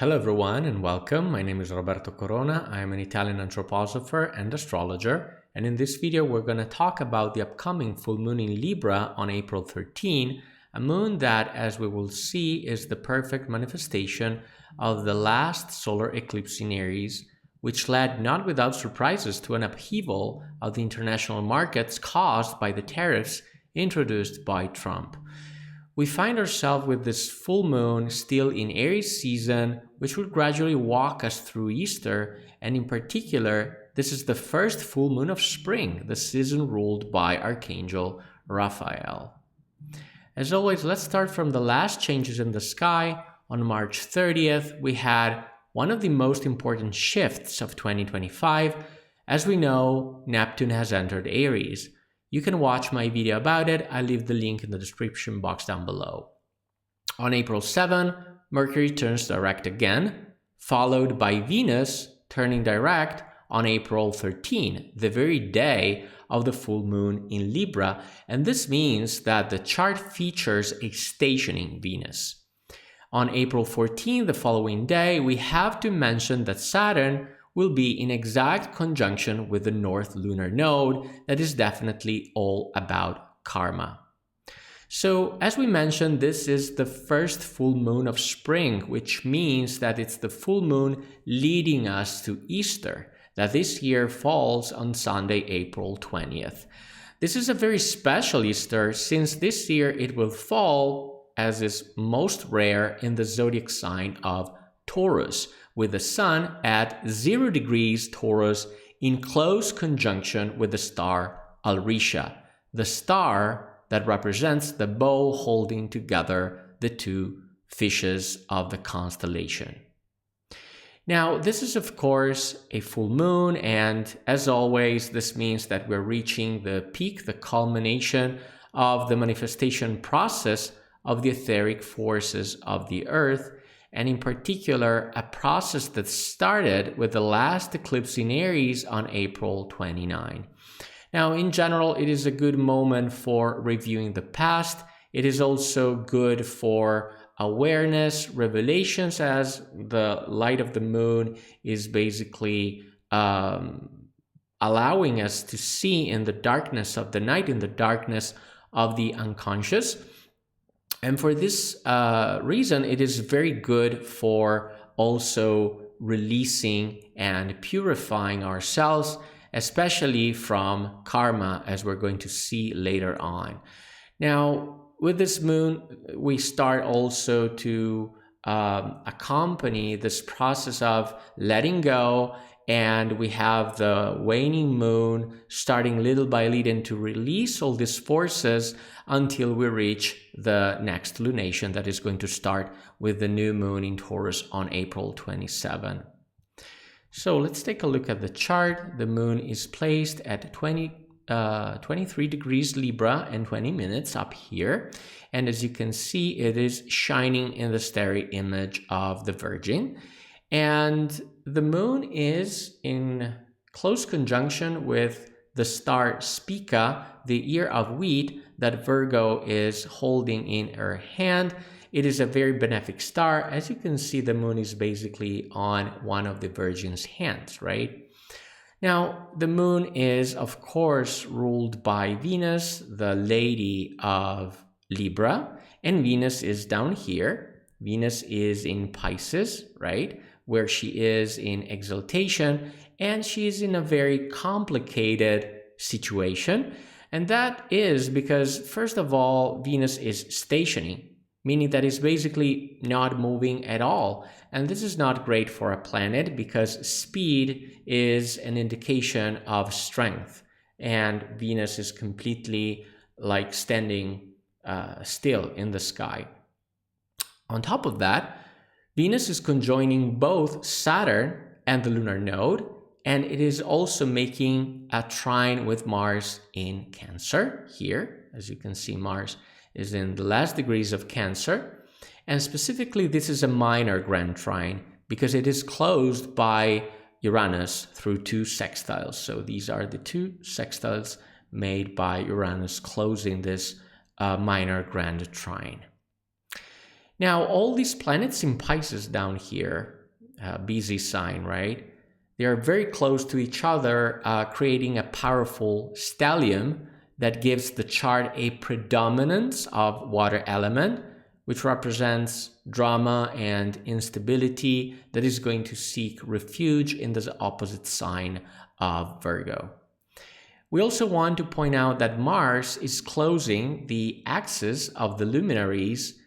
Hello everyone and welcome. My name is Roberto Corona. I am an Italian anthroposopher and astrologer, and in this video we're going to talk about the upcoming full moon in Libra on April 13, a moon that, as we will see, is the perfect manifestation of the last solar eclipse in Aries, which led not without surprises to an upheaval of the international markets caused by the tariffs introduced by Trump. We find ourselves with this full moon still in Aries season, which will gradually walk us through Easter, and in particular, this is the first full moon of spring, the season ruled by Archangel Raphael. As always, let's start from the last changes in the sky. On March 30th, we had one of the most important shifts of 2025. As we know, Neptune has entered Aries. You can watch my video about it. I leave the link in the description box down below. On April 7, Mercury turns direct again, followed by Venus turning direct on April 13, the very day of the full moon in Libra, and this means that the chart features a stationing Venus. On April 14, the following day, we have to mention that Saturn will be in exact conjunction with the North Lunar Node that is definitely all about karma. So, as we mentioned, this is the first full moon of spring, which means that it's the full moon leading us to Easter, that this year falls on Sunday, April 20th. This is a very special Easter since this year it will fall, as is most rare, in the zodiac sign of Taurus, with the Sun at 0 degrees Taurus in close conjunction with the star Alrisha, the star that represents the bow holding together the two fishes of the constellation. Now, this is of course a full moon, and as always, this means that we're reaching the peak, the culmination of the manifestation process of the etheric forces of the Earth, and in particular, a process that started with the last eclipse in Aries on April 29. Now, in general, it is a good moment for reviewing the past. It is also good for awareness, revelations, as the light of the moon is basically allowing us to see in the darkness of the night, in the darkness of the unconscious. And for this reason, it is very good for also releasing and purifying ourselves, especially from karma, as we're going to see later on. Now, with this moon, we start also to accompany this process of letting go, and we have the waning moon starting little by little to release all these forces until we reach the next lunation that is going to start with the new moon in Taurus on April 27. So let's take a look at the chart. The moon is placed at 23 degrees Libra and 20 minutes up here. And as you can see, it is shining in the starry image of the Virgin. And the moon is in close conjunction with the star Spica, the ear of wheat that Virgo is holding in her hand. It is a very benefic star. As you can see, the moon is basically on one of the Virgin's hands, right? Now, the moon is, of course, ruled by Venus, the lady of Libra, and Venus is down here. Venus is in Pisces, right, where she is in exaltation, and she is in a very complicated situation. And that is because, first of all, Venus is stationing, meaning that it's basically not moving at all. And this is not great for a planet because speed is an indication of strength. And Venus is completely like standing still in the sky. On top of that, Venus is conjoining both Saturn and the lunar node, and it is also making a trine with Mars in Cancer here. As you can see, Mars is in the last degrees of Cancer. And specifically, this is a minor grand trine because it is closed by Uranus through two sextiles. So these are the two sextiles made by Uranus closing this minor grand trine. Now, all these planets in Pisces down here, busy sign, right? They are very close to each other, creating a powerful stellium that gives the chart a predominance of water element, which represents drama and instability that is going to seek refuge in the opposite sign of Virgo. We also want to point out that Mars is closing the axis of the luminaries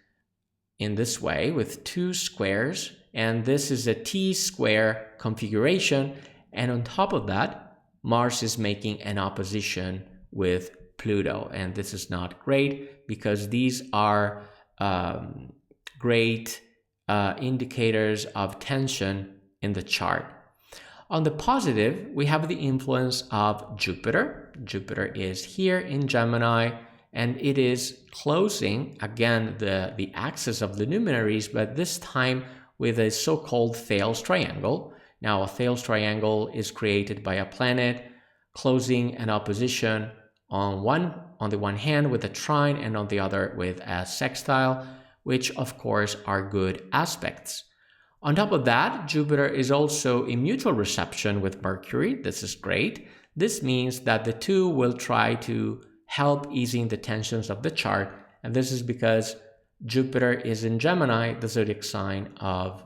in this way with two squares, and this is a T-square configuration, and on top of that, Mars is making an opposition with Pluto, and this is not great because these are great indicators of tension in the chart. On the positive, we have the influence of Jupiter. Jupiter is here in Gemini, and it is closing, again, the axis of the luminaries, but this time with a so-called Thales triangle. Now, a Thales triangle is created by a planet closing an opposition on the one hand with a trine and on the other with a sextile, which of course are good aspects. On top of that, Jupiter is also in mutual reception with Mercury. This is great. This means that the two will try to help easing the tensions of the chart, and this is because Jupiter is in Gemini, the zodiac sign of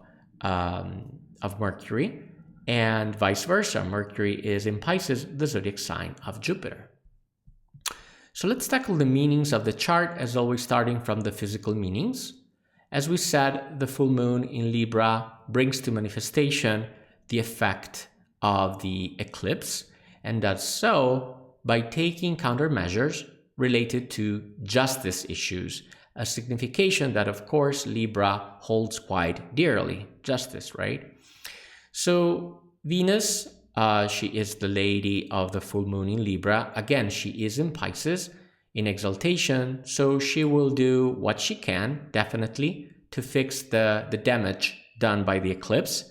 Mercury, and vice versa. Mercury is in Pisces, the zodiac sign of Jupiter. So let's tackle the meanings of the chart, as always starting from the physical meanings. As we said, the full moon in Libra brings to manifestation the effect of the eclipse, and does so by taking countermeasures related to justice issues, a signification that, of course, Libra holds quite dearly, justice, right? So Venus, she is the lady of the full moon in Libra. Again, she is in Pisces, in exaltation, so she will do what she can, definitely, to fix the damage done by the eclipse,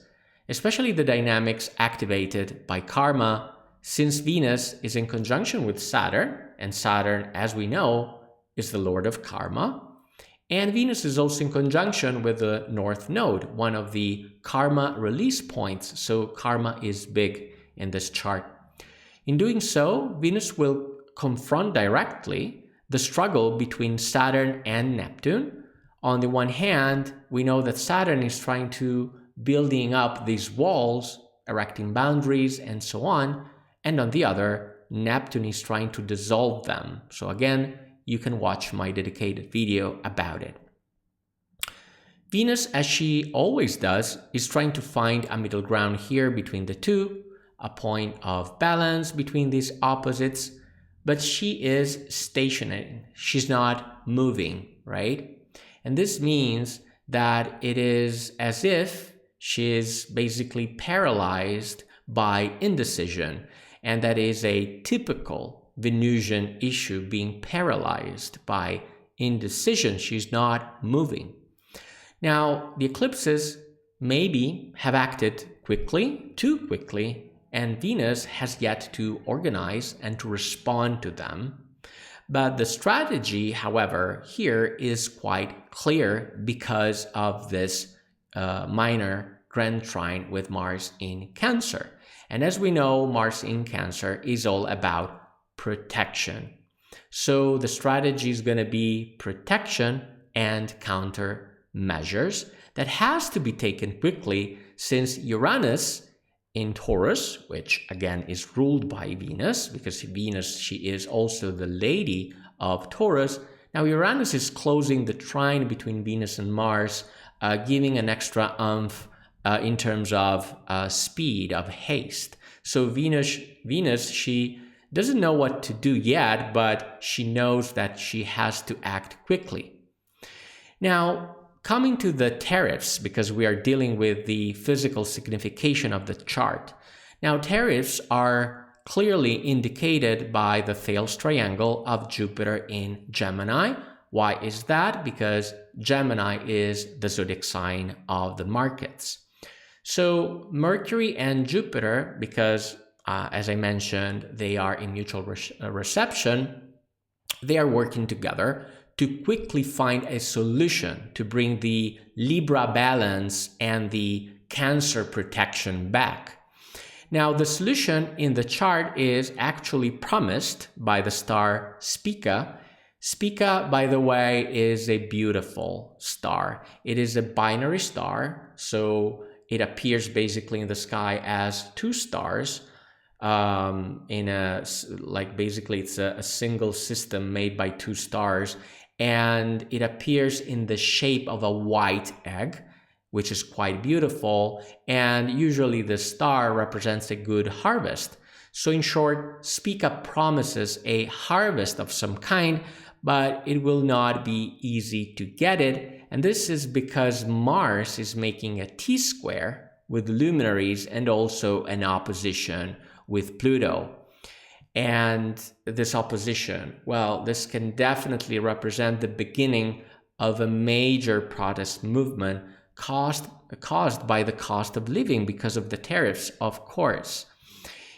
especially the dynamics activated by karma, since Venus is in conjunction with Saturn, and Saturn, as we know, is the lord of karma, and Venus is also in conjunction with the North Node, one of the karma release points, so karma is big in this chart. In doing so, Venus will confront directly the struggle between Saturn and Neptune. On the one hand, we know that Saturn is trying to building up these walls, erecting boundaries, and so on, and on the other, Neptune is trying to dissolve them. So again, you can watch my dedicated video about it. Venus, as she always does, is trying to find a middle ground here between the two, a point of balance between these opposites, but she is stationary. She's not moving, right? And this means that it is as if she is basically paralyzed by indecision, and that is a typical Venusian issue, being paralyzed by indecision. She's not moving. Now, the eclipses maybe have acted quickly, too quickly, and Venus has yet to organize and to respond to them. But the strategy, however, here is quite clear because of this minor grand trine with Mars in Cancer. And as we know, Mars in Cancer is all about protection. So the strategy is going to be protection and countermeasures that has to be taken quickly, since Uranus in Taurus, which again is ruled by Venus, because Venus, she is also the lady of Taurus. Now Uranus is closing the trine between Venus and Mars, giving an extra oomph in terms of speed, of haste. So Venus, she doesn't know what to do yet, but she knows that she has to act quickly. Now, coming to the tariffs, because we are dealing with the physical signification of the chart. Now, tariffs are clearly indicated by the Thales triangle of Jupiter in Gemini. Why is that? Because Gemini is the zodiac sign of the markets. So Mercury and Jupiter, because as I mentioned, they are in mutual reception, they are working together to quickly find a solution to bring the Libra balance and the Cancer protection back. Now, the solution in the chart is actually promised by the star Spica. Spica, by the way, is a beautiful star. It is a binary star, so it appears basically in the sky as two stars. Basically it's a single system made by two stars, and it appears in the shape of a white egg, which is quite beautiful, and usually the star represents a good harvest. So in short, Spica promises a harvest of some kind, but it will not be easy to get it, and this is because Mars is making a T-square with luminaries and also an opposition with Pluto. And this opposition, well, this can definitely represent the beginning of a major protest movement caused by the cost of living because of the tariffs, of course.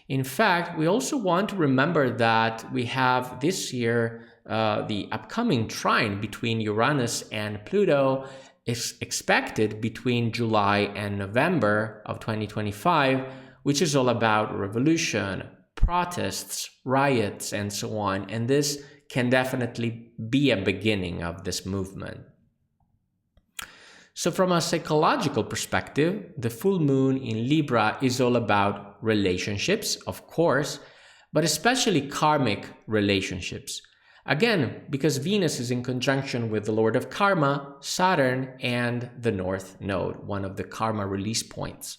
In fact, we also want to remember that we have this year the upcoming trine between Uranus and Pluto is expected between July and November of 2025, which is all about revolution, protests, riots, and so on. And this can definitely be a beginning of this movement. So from a psychological perspective, the full moon in Libra is all about relationships, of course, but especially karmic relationships. Again, because Venus is in conjunction with the Lord of Karma, Saturn, and the North Node, one of the karma release points.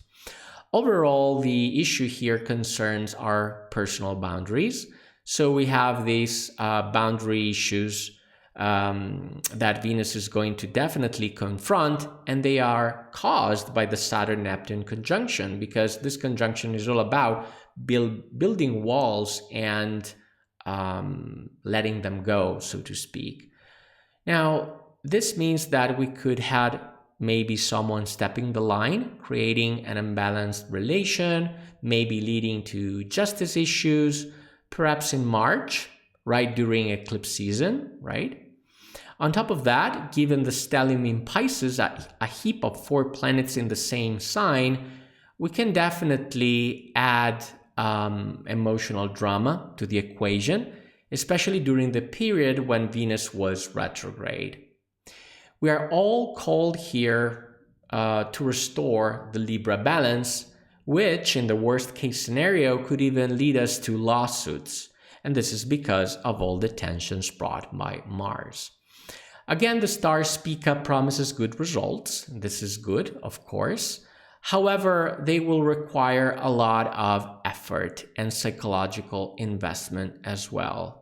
Overall, the issue here concerns our personal boundaries. So we have these boundary issues that Venus is going to definitely confront, and they are caused by the Saturn-Neptune conjunction, because this conjunction is all about building walls and letting them go, so to speak. Now, this means that we could have maybe someone stepping the line, creating an imbalanced relation, maybe leading to justice issues, perhaps in March, right during eclipse season, right? On top of that, given the stellium in Pisces, a heap of 4 planets in the same sign, we can definitely add emotional drama to the equation, especially during the period when Venus was retrograde. We are all called here to restore the Libra balance, which in the worst case scenario could even lead us to lawsuits. And this is because of all the tensions brought by Mars. Again, the star Spica promises good results. This is good, of course. However, they will require a lot of effort and psychological investment as well.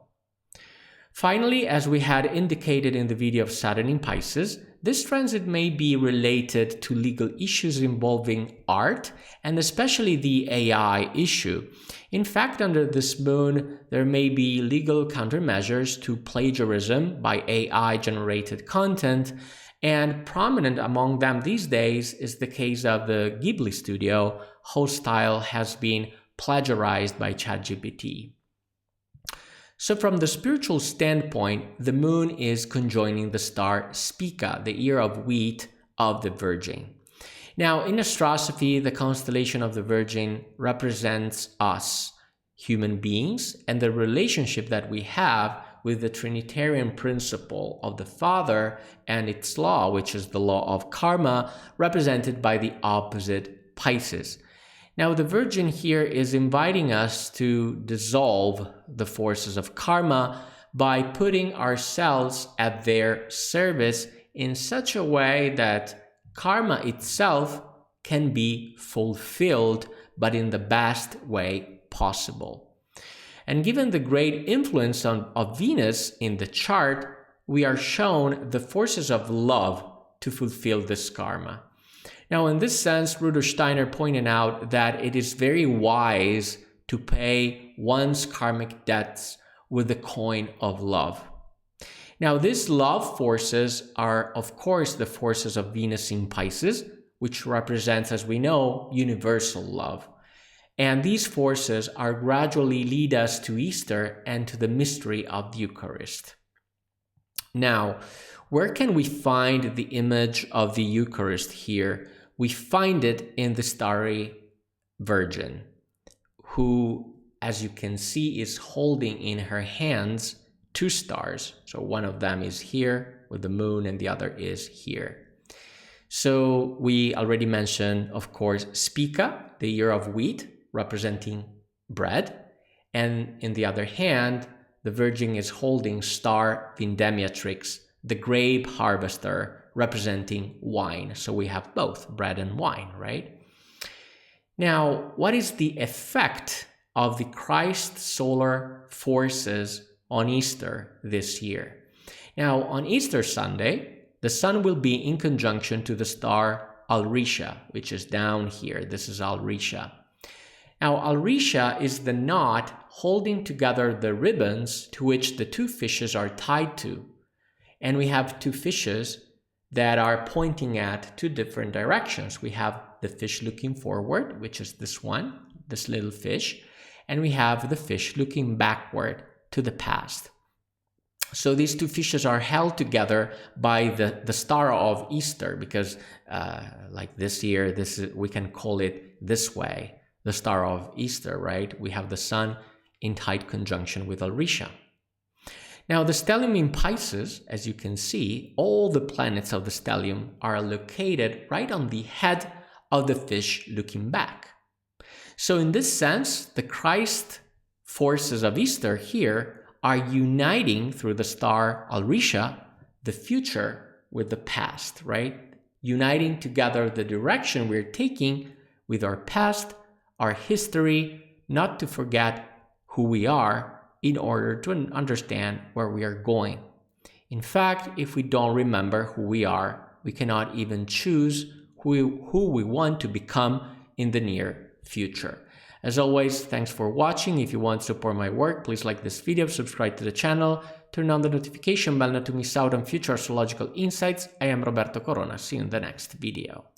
Finally, as we had indicated in the video of Saturn in Pisces, this transit may be related to legal issues involving art and especially the AI issue. In fact, under this moon, there may be legal countermeasures to plagiarism by AI-generated content, and prominent among them these days is the case of the Ghibli studio, whose style has been plagiarized by ChatGPT. So from the spiritual standpoint, the moon is conjoining the star Spica, the ear of wheat of the Virgin. Now, in astrology, the constellation of the Virgin represents us, human beings, and the relationship that we have with the Trinitarian principle of the Father and its law, which is the law of karma, represented by the opposite Pisces. Now, the Virgin here is inviting us to dissolve the forces of karma by putting ourselves at their service in such a way that karma itself can be fulfilled, but in the best way possible. And given the great influence of Venus in the chart, we are shown the forces of love to fulfill this karma. Now, in this sense, Rudolf Steiner pointed out that it is very wise to pay one's karmic debts with the coin of love. Now, these love forces are, of course, the forces of Venus in Pisces, which represents, as we know, universal love. And these forces are gradually lead us to Easter and to the mystery of the Eucharist. Now, where can we find the image of the Eucharist here? We find it in the starry Virgin, who, as you can see, is holding in her hands two stars. So one of them is here with the moon and the other is here. So we already mentioned, of course, Spica, the year of wheat, representing bread. And in the other hand, the Virgin is holding star Vindemiatrix, the grape harvester, representing wine. So we have both bread and wine, right? Now, what is the effect of the Christ solar forces on Easter this year? Now, on Easter Sunday, the sun will be in conjunction to the star Alrisha, which is down here. This is Alrisha. Now, Alrisha is the knot holding together the ribbons to which the two fishes are tied to. And we have two fishes that are pointing at two different directions. We have the fish looking forward, which is this one, this little fish, and we have the fish looking backward to the past. So these two fishes are held together by the star of Easter, because like this year, we can call it this way, the star of Easter, right? We have the sun in tight conjunction with Alrisha. Now, the stellium in Pisces, as you can see, all the planets of the stellium are located right on the head of the fish looking back. So in this sense, the Christ forces of Easter here are uniting through the star Alrisha, the future with the past, right? Uniting together the direction we're taking with our past, our history, not to forget who we are in order to understand where we are going. In fact, if we don't remember who we are, we cannot even choose who we want to become in the near future. As always, thanks for watching. If you want to support my work, please like this video, subscribe to the channel, turn on the notification bell not to miss out on future astrological insights. I am Roberto Corona. See you in the next video.